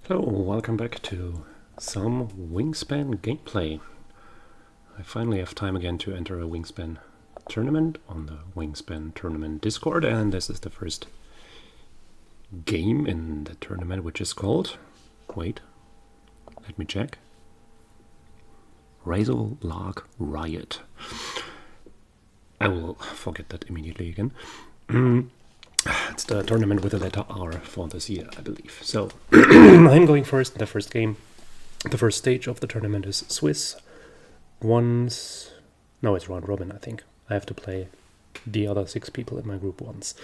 Hello, welcome back to some Wingspan gameplay. I finally have time again to enter a Wingspan tournament on the Wingspan tournament Discord, and this is the first game in the tournament, which is called, wait, let me check, RLR Riot. I will forget that immediately again. It's the tournament with the letter R for this year, I believe. So, I'm going first. The first game, the first stage of the tournament is Swiss. It's round robin, I think. I have to play the other 6 people in my group once.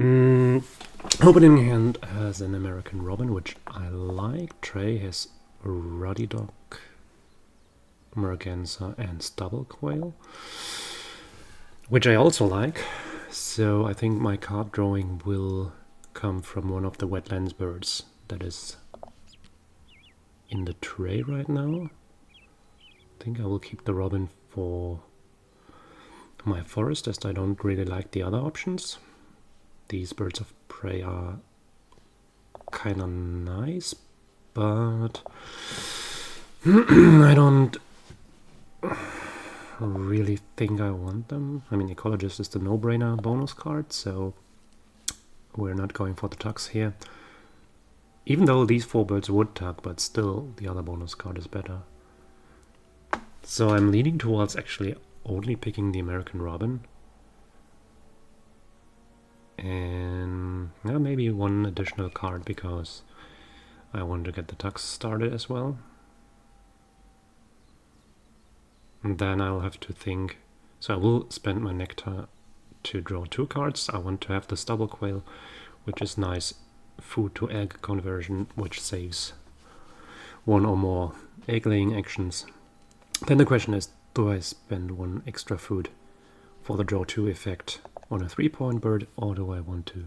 Opening hand has an American Robin, which I like. Trey has Ruddy Dog, Merganser, and Stubble Quail, which I also like. So I think my card drawing will come from one of the wetlands birds that is in the tray right now. I think I will keep the robin for my forest, as I don't really like the other options. These birds of prey are kind of nice, but I don't really think I want them. I mean, Ecologist is the no-brainer bonus card, so we're not going for the tucks here. Even though these 4 birds would tuck, but still the other bonus card is better. So I'm leaning towards actually only picking the American Robin. And maybe one additional card because I want to get the tucks started as well. And then I'll have to think. So I will spend my nectar to draw 2 cards. I want to have the Stubble Quail, which is nice food to egg conversion, which saves 1 or more egg laying actions. Then the question is, do I spend 1 extra food for the draw 2 effect on a 3-point bird, or do I want to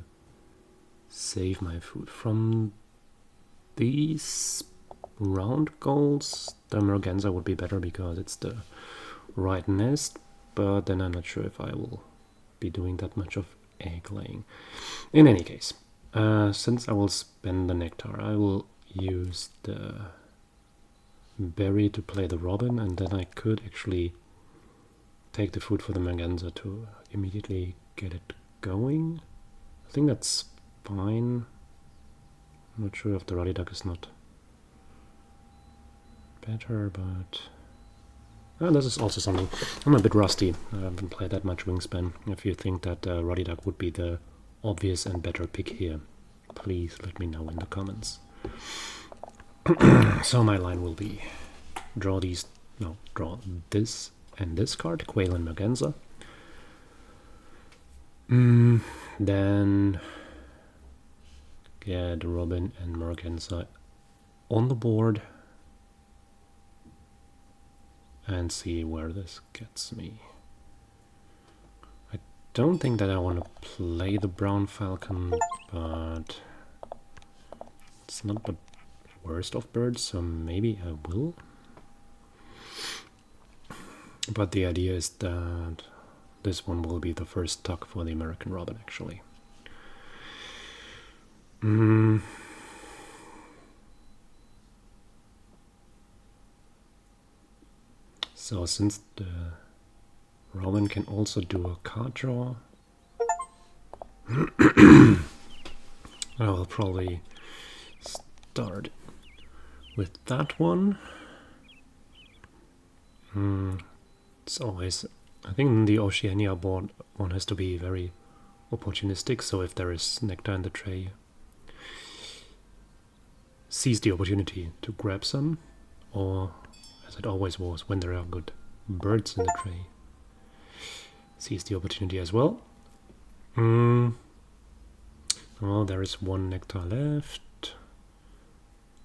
save my food from these round goals? The Merganser would be better because it's the right nest, but then I'm not sure if I will be doing that much of egg laying. In any case, since I will spend the nectar, I will use the berry to play the robin, and then I could actually take the food for the Merganser to immediately get it going. I think that's fine. I'm not sure if the Ruddy Duck is not better, but this is also something. I'm a bit rusty. I haven't played that much Wingspan. If you think that Ruddy Duck would be the obvious and better pick here, please let me know in the comments. So my line will be draw this and this card, Quail and Merganser. Then get Robin and Merganser on the board and see where this gets me. I don't think that I want to play the brown falcon, but it's not the worst of birds, so maybe I will. But the idea is that this one will be the first tuck for the American Robin, actually. So since the Robin can also do a card draw, I will probably start with that one. It's always, I think in the Oceania board one has to be very opportunistic, so if there is nectar in the tray, seize the opportunity to grab some, or as it always was, when there are good birds in the tray, seize the opportunity as well. Well, there is 1 nectar left.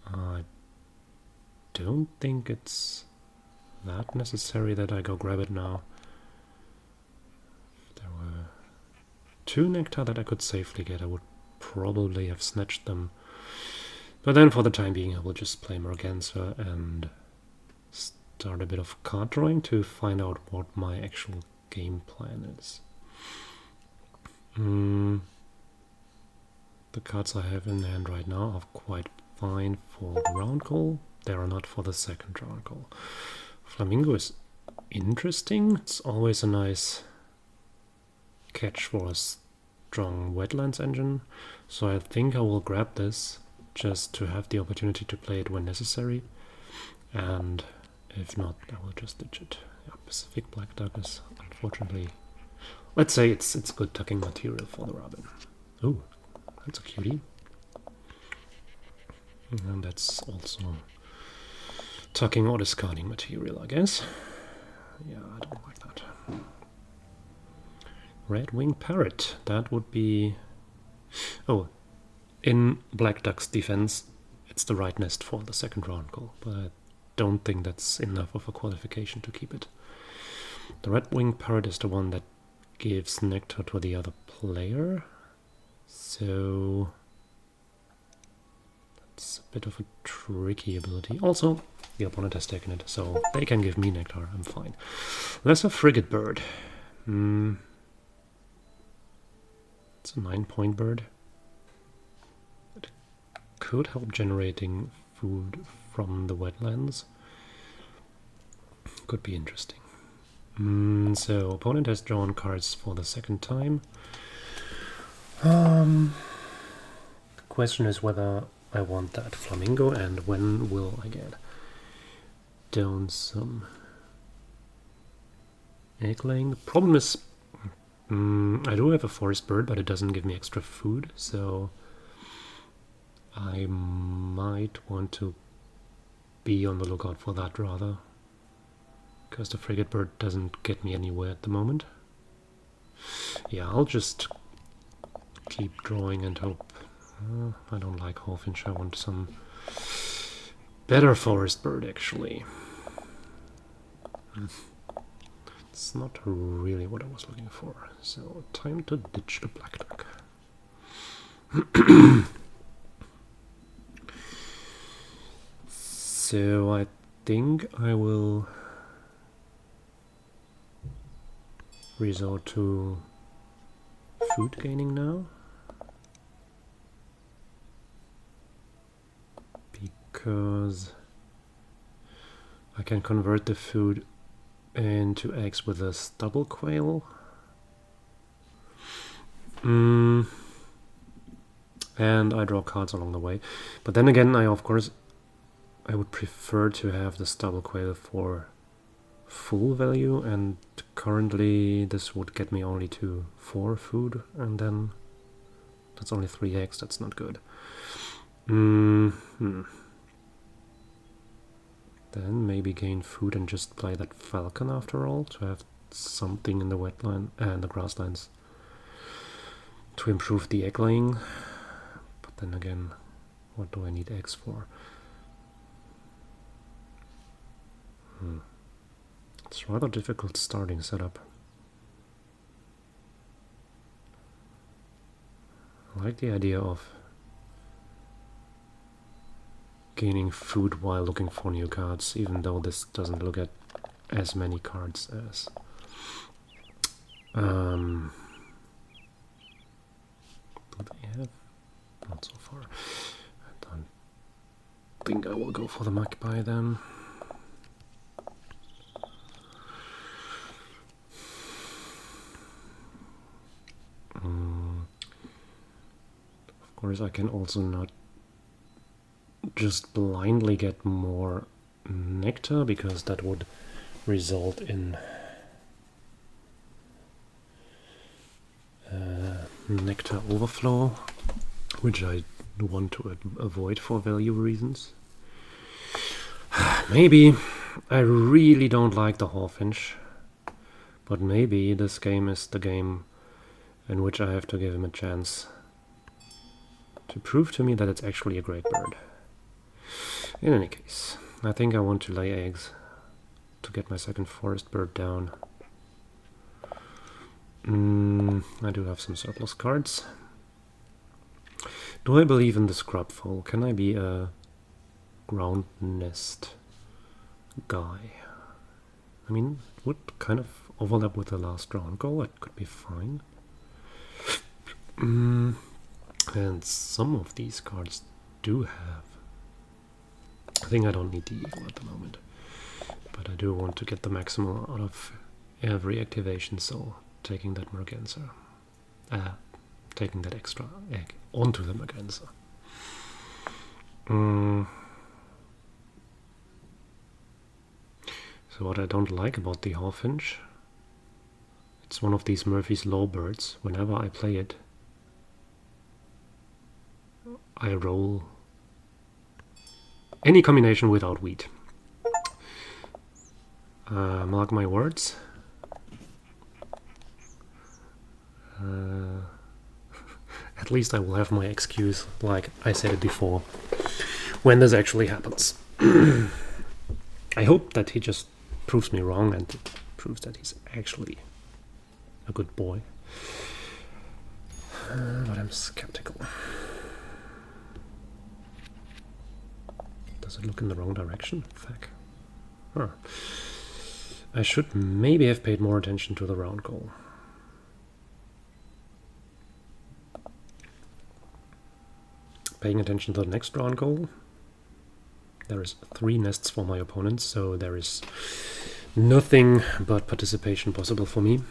I don't think it's that necessary that I go grab it now. If there were 2 nectar that I could safely get, I would probably have snatched them. But then for the time being I will just play Merganser and start a bit of card drawing to find out what my actual game plan is. The cards I have in hand right now are quite fine for the round goal. They are not for the second round goal. Flamingo is interesting. It's always a nice catch for a strong wetlands engine. So I think I will grab this just to have the opportunity to play it when necessary. And if not, I will just ditch it. Yeah, Pacific Black Duck is unfortunately... Let's say it's good tucking material for the Robin. Oh, that's a cutie. And that's also tucking or discarding material, I guess. Yeah, I don't like that. Red-winged parrot, that would be... Oh, in Black Duck's defense, it's the right nest for the second round goal, but I don't think that's enough of a qualification to keep it. The red-winged parrot is the one that gives nectar to the other player, so that's a bit of a tricky ability. Also, the opponent has taken it, so they can give me nectar, I'm fine. There's a frigate bird. It's a 9-point bird. It could help generating food from the wetlands. Could be interesting. So, opponent has drawn cards for the second time. The question is whether I want that flamingo and when will I get down some egg laying. The problem is I do have a forest bird, but it doesn't give me extra food, so I might want to be on the lookout for that rather. Because the frigate bird doesn't get me anywhere at the moment. Yeah, I'll just keep drawing and hope. I don't like Hawfinch, I want some better forest bird actually. It's not really what I was looking for. So, time to ditch the black duck. So, I think I will resort to food gaining now, because I can convert the food into eggs with a stubble quail. And I draw cards along the way. But then again, I would prefer to have the stubble quail for full value, and currently this would get me only to 4 food, and then that's only 3 eggs, that's not good. Then maybe gain food and just play that falcon after all, to have something in the wetland and the grasslands to improve the egg laying. But then again, what do I need eggs for? It's rather difficult starting setup. I like the idea of gaining food while looking for new cards, even though this doesn't look at as many cards as do they have? Not so far. I don't think I will go for the magpie then. Of course, I can also not just blindly get more nectar, because that would result in nectar overflow, which I want to avoid for value reasons. Maybe I really don't like the Hawfinch, but maybe this game is the game in which I have to give him a chance to prove to me that it's actually a great bird. In any case, I think I want to lay eggs to get my second forest bird down. I do have some surplus cards. Do I believe in the scrub foal? Can I be a ground nest guy? I mean, it would kind of overlap with the last round goal. It could be fine. And some of these cards do have I think I don't need the eagle at the moment, but I do want to get the maximum out of every activation, so taking that merganser, taking that extra egg onto the merganser. So what I don't like about the Hawfinch, it's one of these Murphy's Law birds. Whenever I play it, I roll any combination without wheat. Mark my words. At least I will have my excuse, like I said it before, when this actually happens. I hope that he just proves me wrong and proves that he's actually a good boy. But I'm skeptical. Does it look in the wrong direction? Fuck. Huh. I should maybe have paid more attention to the round goal. Paying attention to the next round goal. There is 3 nests for my opponents, so there is nothing but participation possible for me.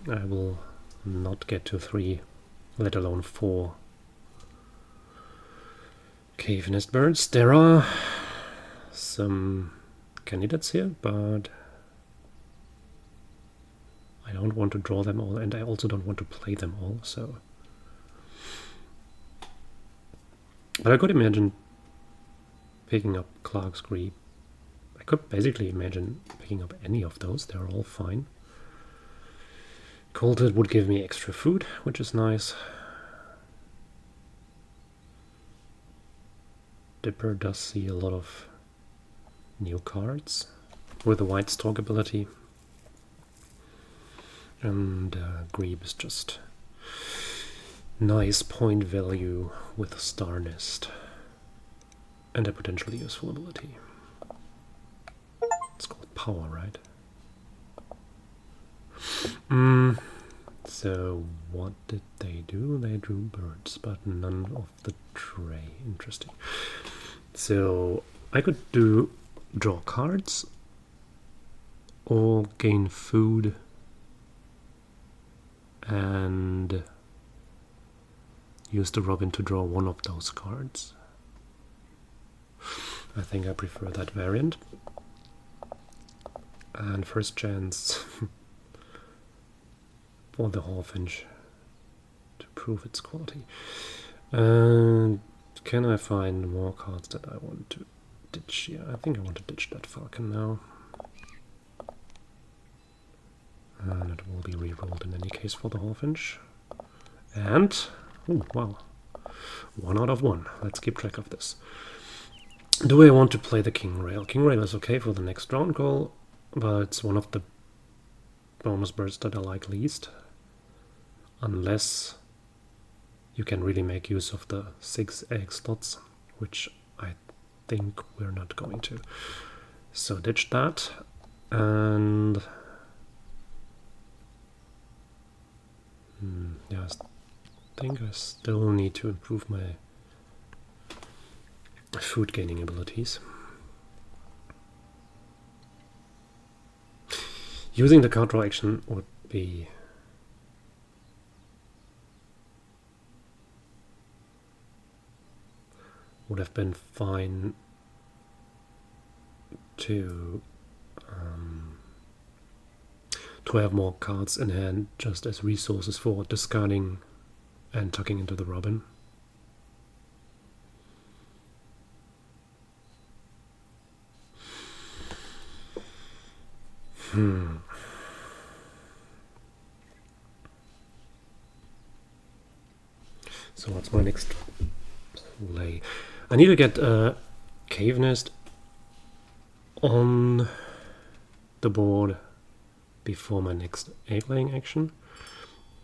I will not get to 3, let alone 4 cave nest birds. There are some candidates here, but I don't want to draw them all, and I also don't want to play them all, so... But I could imagine picking up Clark's Grebe. I could basically imagine picking up any of those, they're all fine. Colted would give me extra food, which is nice. Dipper does see a lot of new cards with the White Stalk ability. And Grebe is just nice point value with a Star Nest. And a potentially useful ability. It's called Power, right? So what did they do? They drew birds, but none of the tray. Interesting. So I could draw cards or gain food and use the Robin to draw one of those cards. I think I prefer that variant. And first chance for the Hawfinch to prove its quality. And can I find more cards that I want to ditch here? I think I want to ditch that Falcon now. And it will be re-rolled in any case for the Hawfinch. And, oh wow, 1 out of 1. Let's keep track of this. Do I want to play the King Rail? King Rail is okay for the next round goal, but it's one of the bonus birds that I like least. Unless you can really make use of the 6 egg slots, which I think we're not going to. So ditch that, and yeah, I think I still need to improve my food gaining abilities. Using the card draw action would have been fine to have more cards in hand just as resources for discarding and tucking into the Robin. So what's my next play? I need to get a cave nest on the board before my next egg laying action,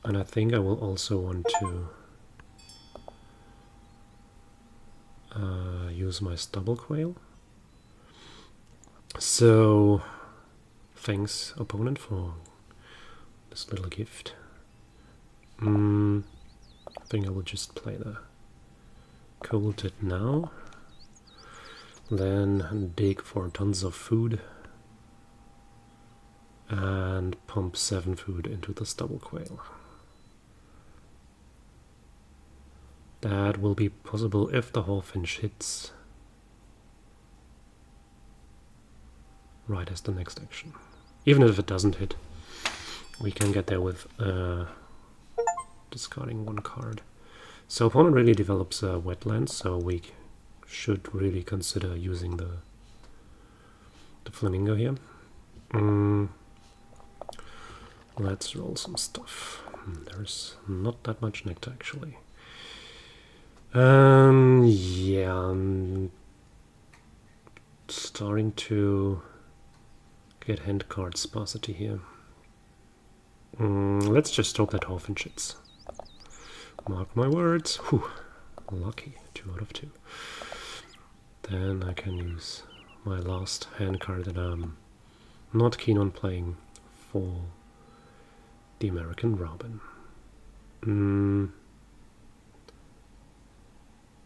and I think I will also want to use my stubble quail. So thanks opponent for this little gift. I think I will just play the Colted now. Then dig for tons of food and pump 7 food into the stubble quail. That will be possible if the hawfinch hits right as the next action. Even if it doesn't hit, we can get there with discarding 1 card. So opponent really develops a wetland, so we should really consider using the flamingo here. Let's roll some stuff. There's not that much nectar actually. Yeah, I'm starting to get hand card sparsity here. Let's just hope that hawfinch hits. Mark my words. Whew. Lucky. 2 out of 2. Then I can use my last hand card that I'm not keen on playing for the American Robin.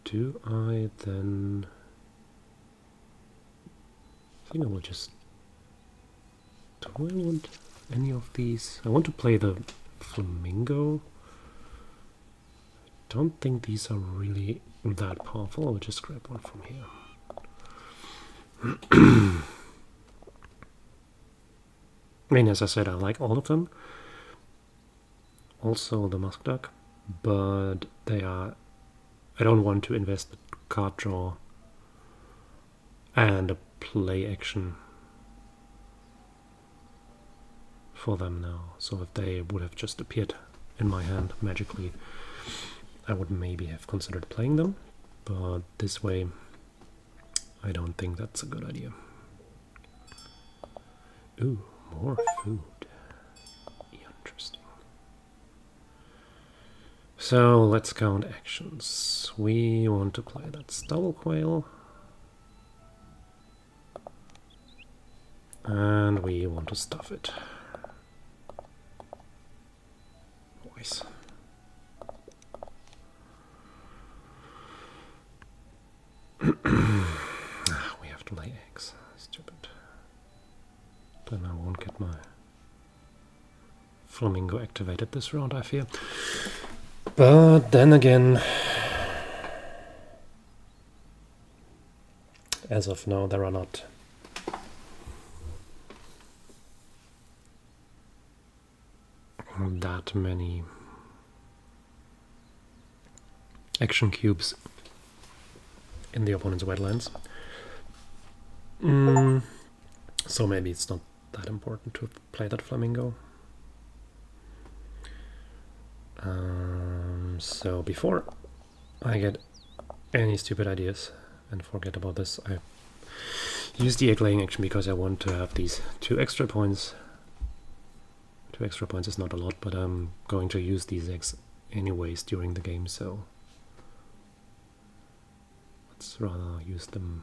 Do I then... I think I will just... Do I want any of these? I want to play the flamingo. I don't think these are really that powerful. I'll just grab one from here. I mean, as I said, I like all of them. Also the musk duck, but they are... I don't want to invest the card draw and a play action for them now. So if they would have just appeared in my hand magically, I would maybe have considered playing them, but this way I don't think that's a good idea. Ooh, more food. Interesting. So let's count actions. We want to play that stubble quail. And we want to stuff it. Nice. We have to lay eggs. Stupid. Then I won't get my flamingo activated this round, I fear. But then again, as of now, there are not that many action cubes in the opponent's wetlands. So maybe it's not that important to play that flamingo. So before I get any stupid ideas and forget about this, I use the egg laying action because I want to have these 2 extra points. 2 extra points is not a lot, but I'm going to use these eggs anyways during the game, so let's rather use them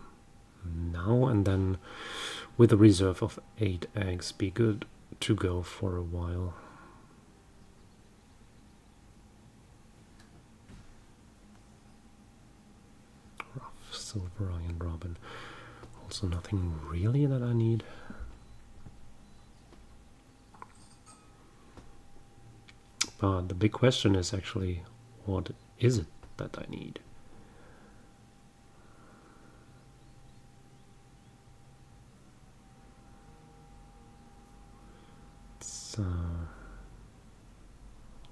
now, and then with a reserve of 8 eggs be good to go for a while. Rough silver iron robin. Also nothing really that I need. But the big question is actually, what is it that I need? It's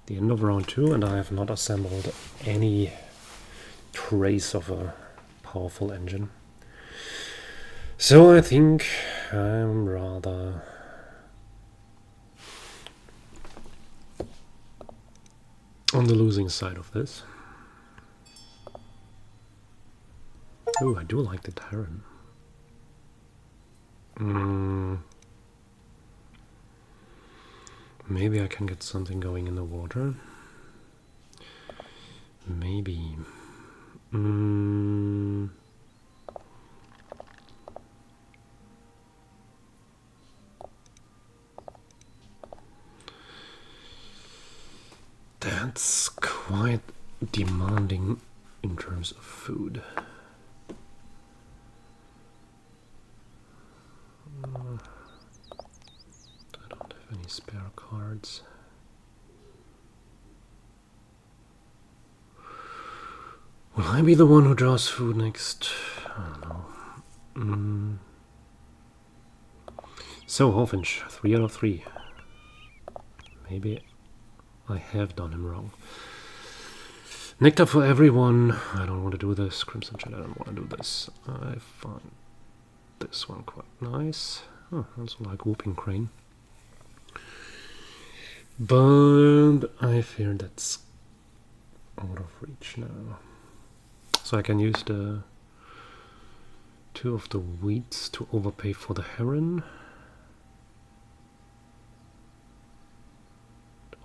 the end of round 2 and I have not assembled any trace of a powerful engine. So I think I'm rather on the losing side of this. Oh, I do like the Terran. Maybe I can get something going in the water. Maybe. That's quite demanding in terms of food. spare cards. Will I be the one who draws food next? I don't know. So, Hawfinch, 3 out of 3. Maybe I have done him wrong. Nectar for everyone. I don't want to do this. Crimson Chat, I don't want to do this. I find this one quite nice. Oh, I also like Whooping Crane. But I fear that's out of reach now. So I can use the 2 of the wheats to overpay for the heron.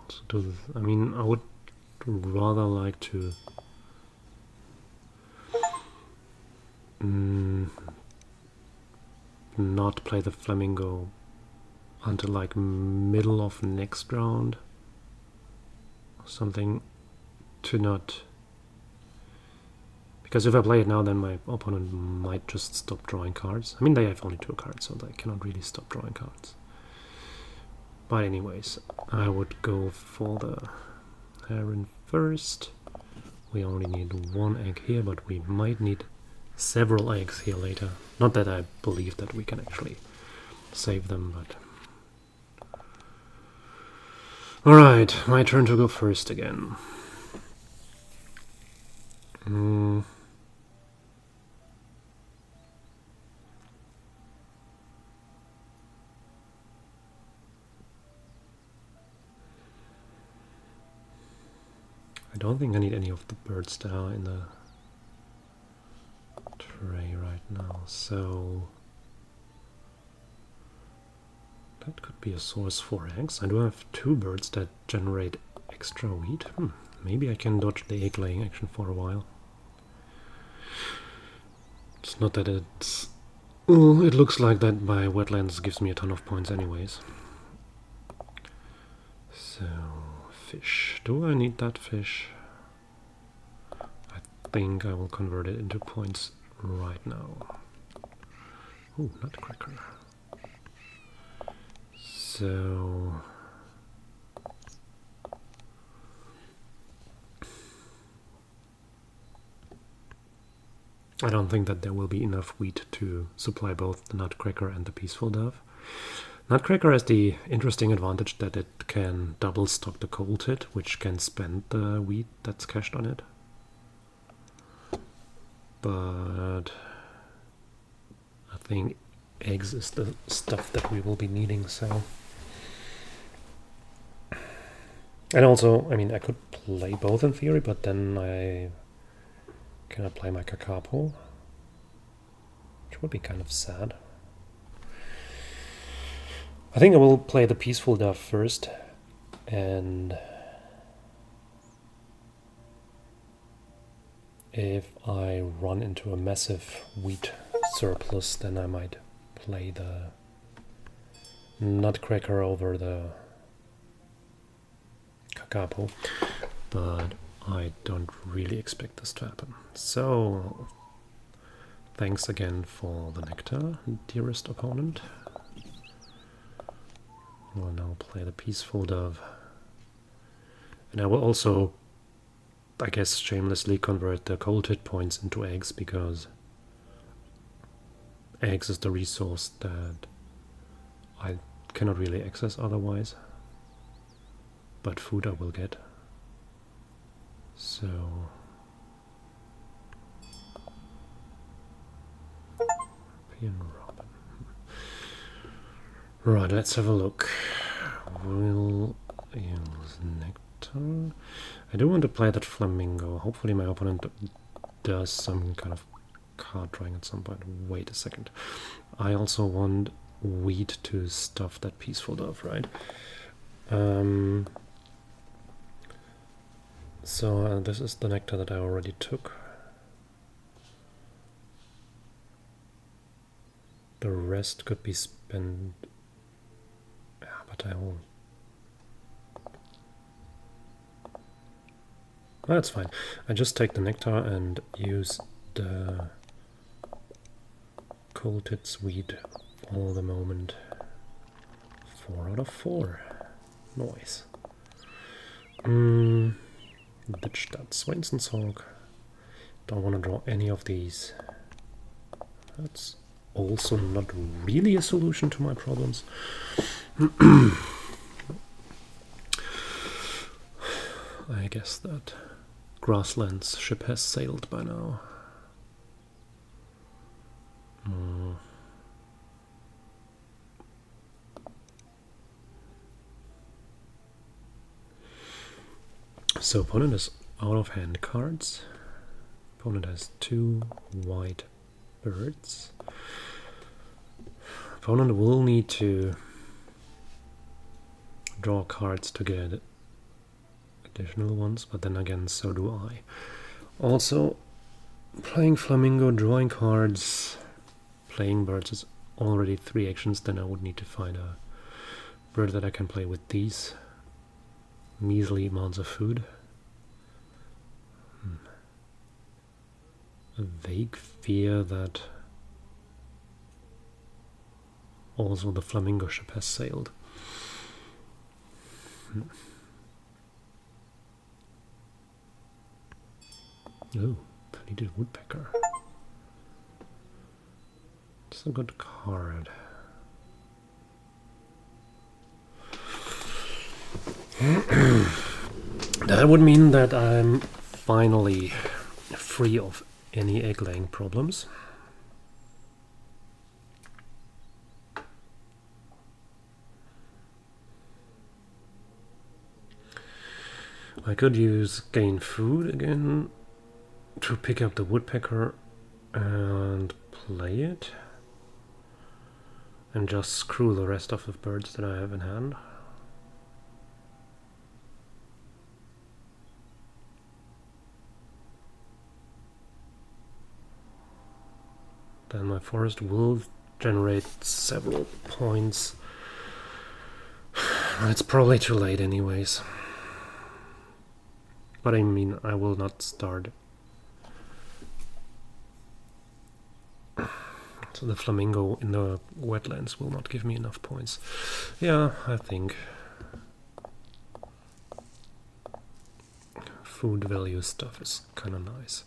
Also do this. I mean, I would rather like to not play the flamingo until like middle of next round or something, to not, because if I play it now then my opponent might just stop drawing cards. I mean, they have only 2 cards, so they cannot really stop drawing cards. But anyways, I would go for the heron first. We only need 1 egg here, but we might need several eggs here later. Not that I believe that we can actually save them, but... Alright, my turn to go first again. I don't think I need any of the birds that are in the tray right now, so that could be a source for eggs. I do have 2 birds that generate extra wheat. Maybe I can dodge the egg laying action for a while. It's not that it's... Oh, it looks like that my wetlands gives me a ton of points anyways. So, fish. Do I need that fish? I think I will convert it into points right now. Oh, nutcracker. So... I don't think that there will be enough wheat to supply both the nutcracker and the peaceful dove. Nutcracker has the interesting advantage that it can double stock the cold hit, which can spend the wheat that's cached on it. But I think eggs is the stuff that we will be needing, so... And also, I mean, I could play both in theory, but then I cannot play my Kakapo, which would be kind of sad. I think I will play the Peaceful Dove first, and if I run into a massive wheat surplus, then I might play the Nutcracker over the Kakapo, but I don't really expect this to happen. So, thanks again for the nectar, dearest opponent. I will now play the Peaceful Dove. And I will also, I guess, shamelessly convert the cold hit points into eggs, because eggs is the resource that I cannot really access otherwise. But food I will get. So... European robin. Right, let's have a look. We'll use nectar. I do want to play that flamingo. Hopefully my opponent does some kind of card drawing at some point. Wait a second. I also want wheat to stuff that Peaceful Dove, right? So this is the nectar that I already took. The rest could be spent... Yeah, but I will... That's fine. I just take the nectar and use the cold hit sweet for the moment. 4 out of 4. Noise. Ditch that Swainson's Hawk. Don't want to draw any of these. That's also not really a solution to my problems. I guess that Grassland's ship has sailed by now. So opponent is out of hand cards. Opponent has 2 white birds. Opponent will need to draw cards to get additional ones, but then again, so do I. Also, playing Flamingo, drawing cards, playing birds is already 3 actions. Then I would need to find a bird that I can play with these measly amounts of food. A vague fear that also the Flamingo ship has sailed. Oh, Pleated Woodpecker. It's a good card. That would mean that I'm finally free of any egg-laying problems. I could use gain food again to pick up the woodpecker and play it, and just screw the rest of the birds that I have in hand. Then my forest will generate several points. It's probably too late anyways. But I mean, I will not start. So the Flamingo in the wetlands will not give me enough points. Yeah, I think food value stuff is kind of nice.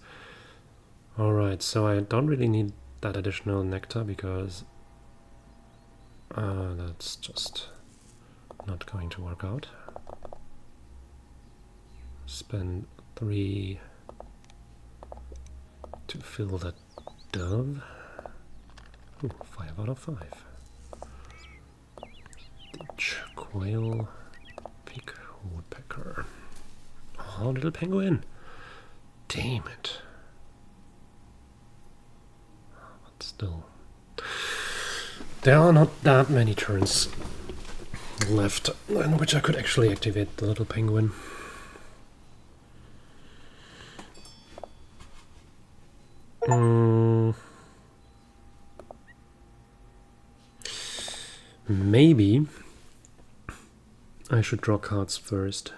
Alright, so I don't really need that additional nectar because that's just not going to work out. Spend 3 to fill that dove. Ooh, 5 out of 5. Ditch, quail, pig, woodpecker. Oh, little penguin. Damn it. But still, there are not that many turns left in which I could actually activate the little penguin. Maybe I should draw cards first.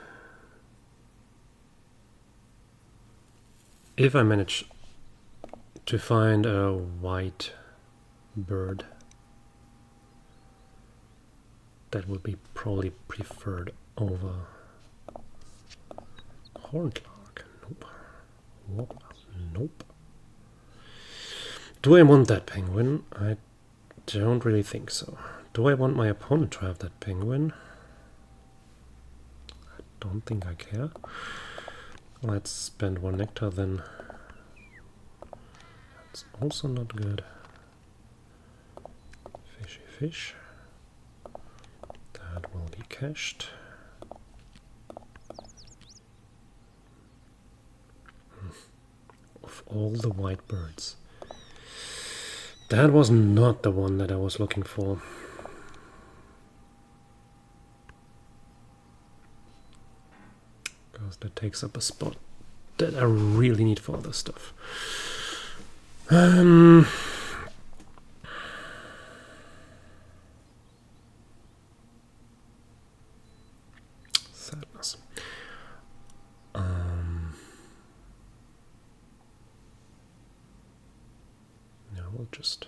If I manage to find a white bird, that would be probably preferred over horned lark. Nope. Whoop. Nope. Do I want that penguin? I don't really think so. Do I want my opponent to have that penguin? I don't think I care. Let's spend 1 nectar then. That's also not good. Fishy fish. That will be cached. Of all the white birds, that was not the one that I was looking for. Because that takes up a spot that I really need for other stuff. Sadness. No, we'll just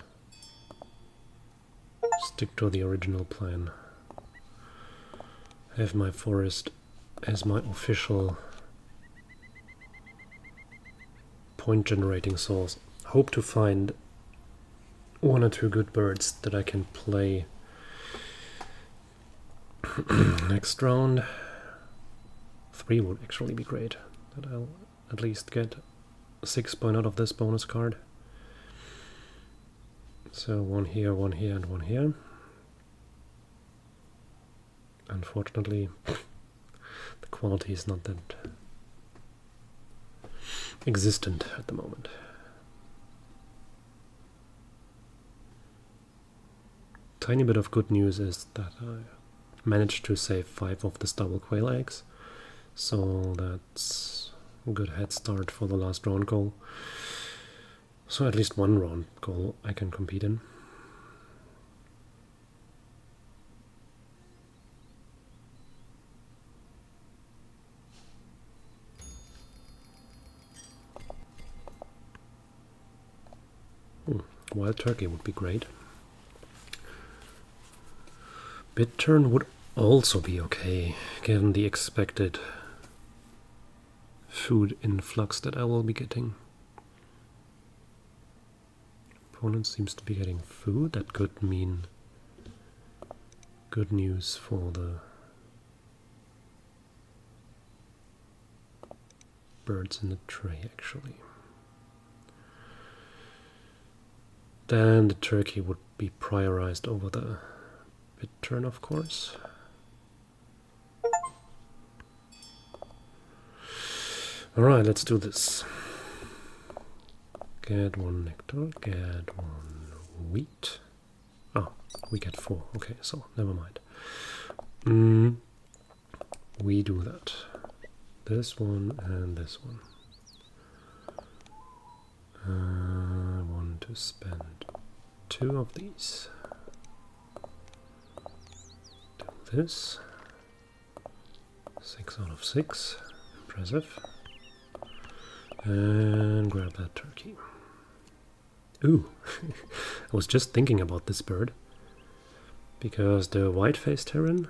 stick to the original plan have my forest as my official point generating source. Hope to find one or two good birds that I can play next round. 3 would actually be great, that I'll at least get 6 point out of this bonus card. So 1 here, 1 here, and 1 here. Unfortunately, the quality is not that existent at the moment. Tiny bit of good news is that I managed to save 5 of the stubble quail eggs, so that's a good head start for the last round goal. So at least one round goal I can compete in. Wild turkey would be great. Bit turn would also be okay, given the expected food influx that I will be getting. Opponent seems to be getting food. That could mean good news for the birds in the tray, actually. Then the turkey would be prioritized over the bit turn, of course. Alright, let's do this. Get 1 nectar, get 1 wheat. Oh, we get 4. Okay, so never mind. We do that. This one and this one. I want to spend 2 of these. Do this. 6 out of 6. Impressive. And grab that turkey. Ooh, I was just thinking about this bird, because the white-faced heron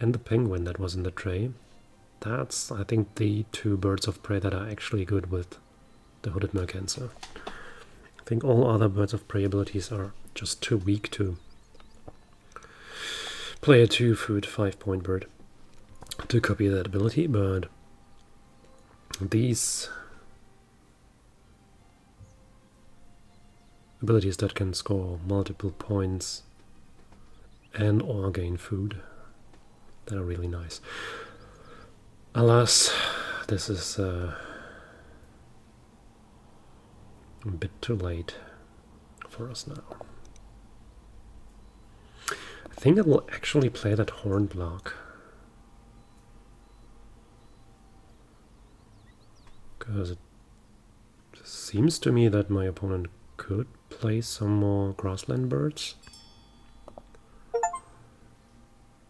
and the penguin that was in the tray, that's, I think, the 2 birds of prey that are actually good with the hooded mercanser. I think all other birds of prey abilities are just too weak to play a 2-food 5-point bird to copy that ability, but these abilities that can score multiple points and or gain food, that are really nice. Alas, this is a bit too late for us now. I think I will actually play that horn block, because it seems to me that my opponent could play some more grassland birds.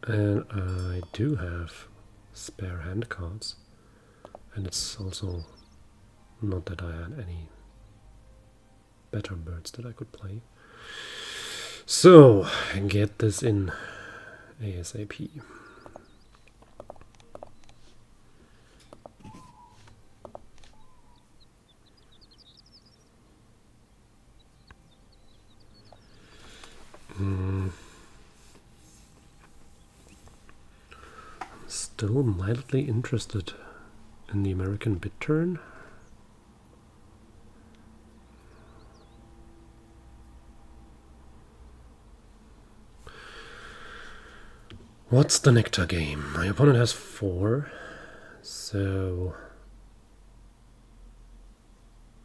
And I do have spare hand cards, and it's also not that I had any better birds that I could play. So, get this in ASAP. Still mildly interested in the American bit turn. What's the nectar game? My opponent has 4, so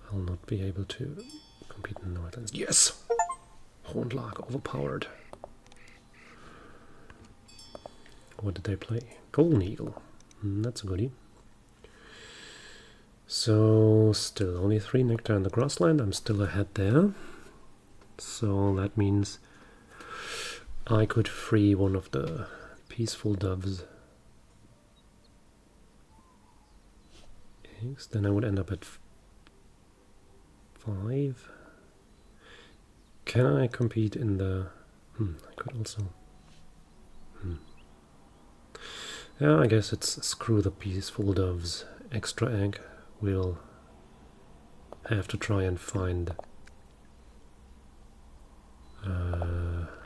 I'll not be able to compete in the Northlands. Yes! Hornlark overpowered. What did they play? Golden Eagle. That's a goodie. So, still only 3 nectar in the grassland. I'm still ahead there. So that means I could free one of the peaceful doves. Eggs. Then I would end up at 5. Can I compete in the... I could also Yeah, I guess it's screw the peaceful doves. Extra egg. We'll have to try and find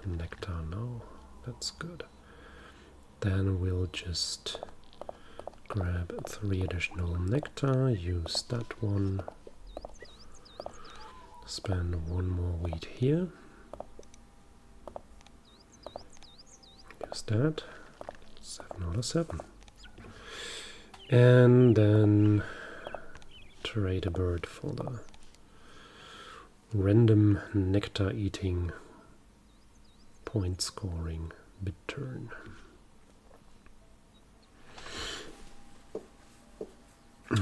nectar. No, that's good. Then we'll just grab 3 additional nectar, use that one, spend 1 more wheat here, use that, 7 out of 7. And then trade a bird for the random nectar eating point scoring mid-turn.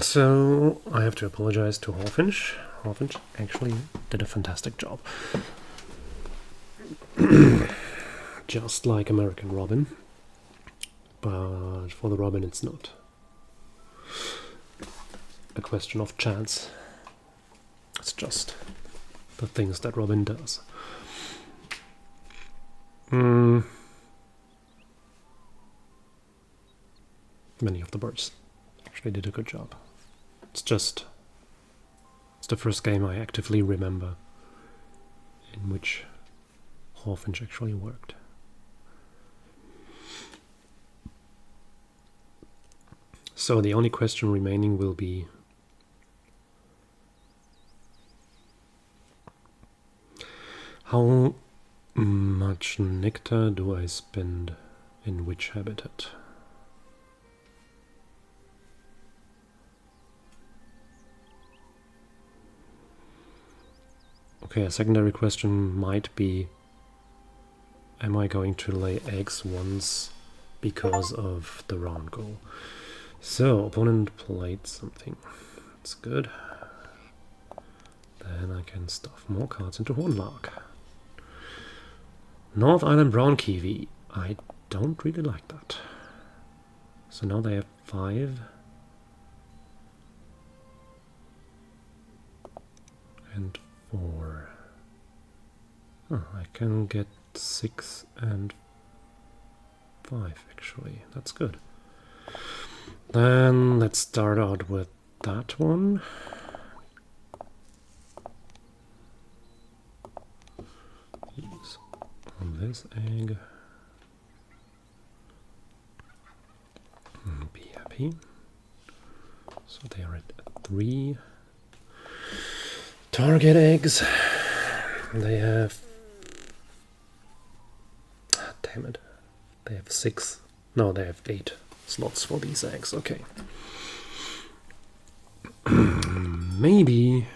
So I have to apologize to Hawfinch. Hawfinch actually did a fantastic job. Just like American Robin. But for the Robin it's not a question of chance. It's just the things that Robin does. Many of the birds actually did a good job. It's the first game I actively remember in which Hawfinch actually worked. So the only question remaining will be how much nectar do I spend in which habitat? Okay, a secondary question might be, am I going to lay eggs once because of the round goal? So, opponent played something. That's good. Then I can stuff more cards into Hornlark. North Island Brown Kiwi. I don't really like that. So now they have 5. And 4. Oh, I can get 6 and 5 actually. That's good. Then let's start out with that one. Use on this egg. Be happy. So they are at 3. Target eggs. They have... damn it. They have 6. No, they have 8 slots for these eggs. Okay. Maybe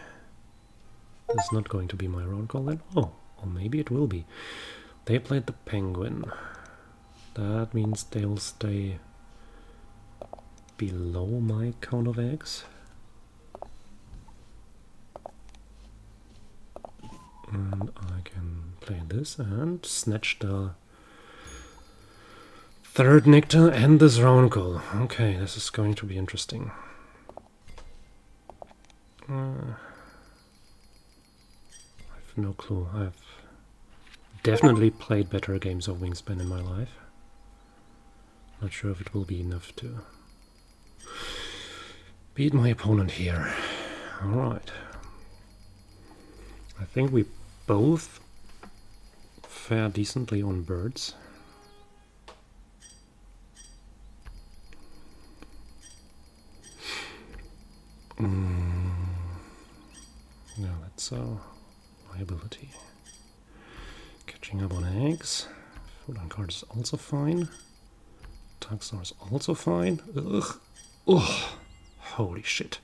this is not going to be my round call then. Oh, or maybe it will be. They played the penguin. That means they'll stay below my count of eggs. And I can play this and snatch the 3rd nectar and this round goal. Okay, this is going to be interesting. I have no clue. I've definitely played better games of Wingspan in my life. Not sure if it will be enough to beat my opponent here. Alright. I think we both fare decently on birds. Yeah, that's a liability. Catching up on eggs. Food on card is also fine. Tagstar is also fine. Ugh. Ugh. Holy shit.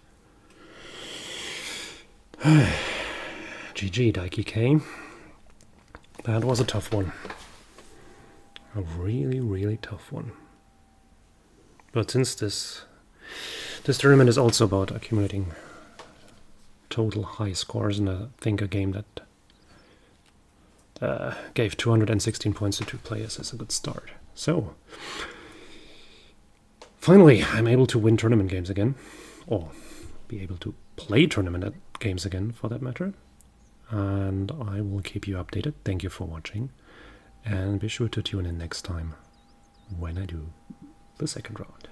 GG, Daiki K. That was a tough one. A really, really tough one. But since this tournament is also about accumulating total high scores, and I think a game that gave 216 points to 2 players is a good start. So, finally, I'm able to win tournament games again, or be able to play tournament games again, for that matter. And I will keep you updated. Thank you for watching, and be sure to tune in next time when I do. the second round.